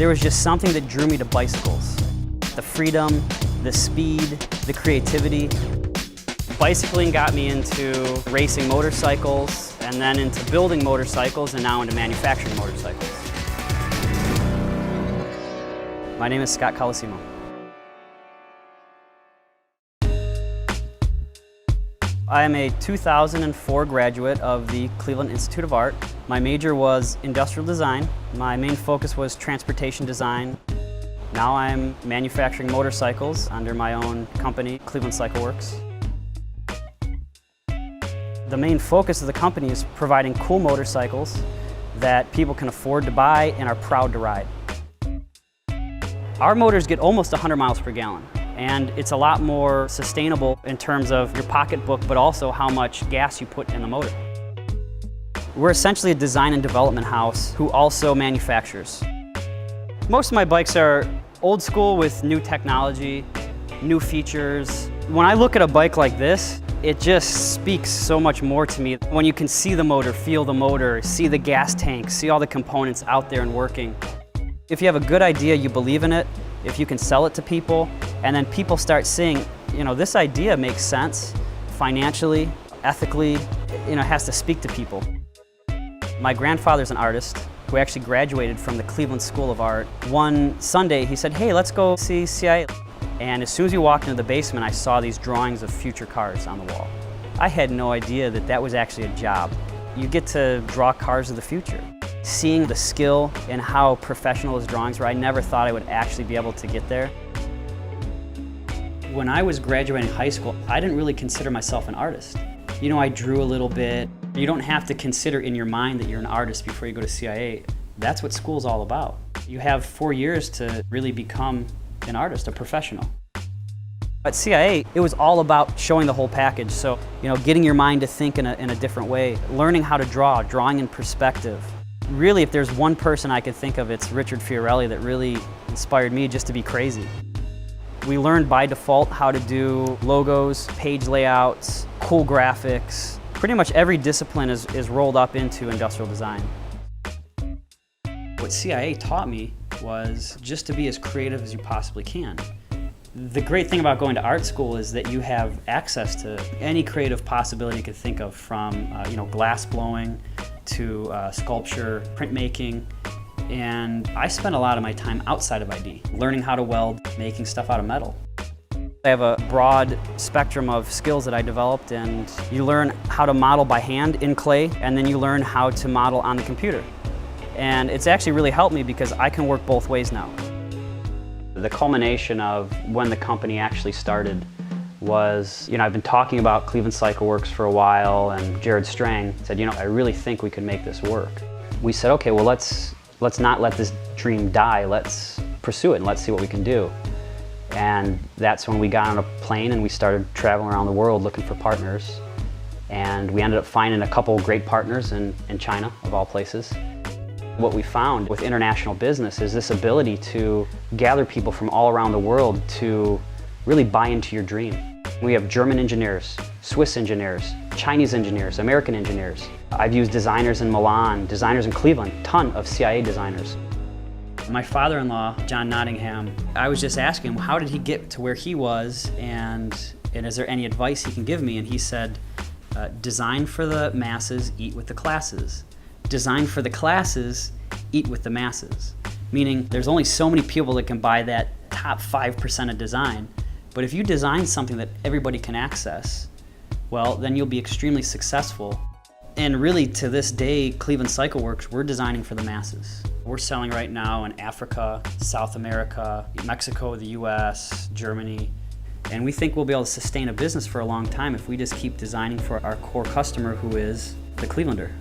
There was just something that drew me to bicycles. The freedom, the speed, the creativity. Bicycling got me into racing motorcycles, and then into building motorcycles, and now into manufacturing motorcycles. My name is Colosimo. I am a 2004 graduate of the Cleveland Institute of Art. My major was industrial design. My main focus was transportation design. Now I'm manufacturing motorcycles under my own company, Cleveland CycleWerks. The main focus of the company is providing cool motorcycles that people can afford to buy and are proud to ride. Our motors get almost 100 miles per gallon, and it's a lot more sustainable in terms of your pocketbook, but also how much gas you put in the motor. We're essentially a design and development house who also manufactures. Most of my bikes are old school with new technology, new features. When I look at a bike like this, it just speaks so much more to me. When you can see the motor, feel the motor, see the gas tank, see all the components out there and working. If you have a good idea, you believe in it, if you can sell it to people, and then people start seeing, this idea makes sense financially, ethically, it has to speak to people. My grandfather's an artist who actually graduated from the Cleveland School of Art. One Sunday, he said, "Hey, let's go see CIA." And as soon as we walked into the basement, I saw these drawings of future cars on the wall. I had no idea that that was actually a job. You get to draw cars of the future. Seeing the skill and how professional his drawings were, I never thought I would actually be able to get there. When I was graduating high school, I didn't really consider myself an artist. I drew a little bit. You don't have to consider in your mind that you're an artist before you go to CIA. That's what school's all about. You have 4 years to really become an artist, a professional. At CIA, it was all about showing the whole package. So, getting your mind to think in a different way, learning how to draw, drawing in perspective. Really, if there's one person I could think of, it's Richard Fiorelli that really inspired me just to be crazy. We learned by default how to do logos, page layouts, cool graphics. Pretty much every discipline is rolled up into industrial design. What CIA taught me was just to be as creative as you possibly can. The great thing about going to art school is that you have access to any creative possibility you could think of, from glass blowing to sculpture, printmaking, and I spent a lot of my time outside of ID, learning how to weld, making stuff out of metal. I have a broad spectrum of skills that I developed, and you learn how to model by hand in clay, and then you learn how to model on the computer. And it's actually really helped me because I can work both ways now. The culmination of when the company actually started was, I've been talking about Cleveland CycleWerks for a while, and Jared Strang said, I really think we can make this work. We said, okay, well, let's not let this dream die. Let's pursue it and let's see what we can do. And that's when we got on a plane and we started traveling around the world looking for partners. And we ended up finding a couple great partners in China, of all places. What we found with international business is this ability to gather people from all around the world to really buy into your dream. We have German engineers, Swiss engineers, Chinese engineers, American engineers. I've used designers in Milan, designers in Cleveland, ton of CIA designers. My father-in-law, John Nottingham, I was just asking him, how did he get to where he was, and is there any advice he can give me? And he said, design for the masses, eat with the classes. Design for the classes, eat with the masses. Meaning there's only so many people that can buy that top 5% of design, but if you design something that everybody can access, well, then you'll be extremely successful. And really, to this day, Cleveland CycleWerks, we're designing for the masses. We're selling right now in Africa, South America, Mexico, the US, Germany, and we think we'll be able to sustain a business for a long time if we just keep designing for our core customer, who is the Clevelander.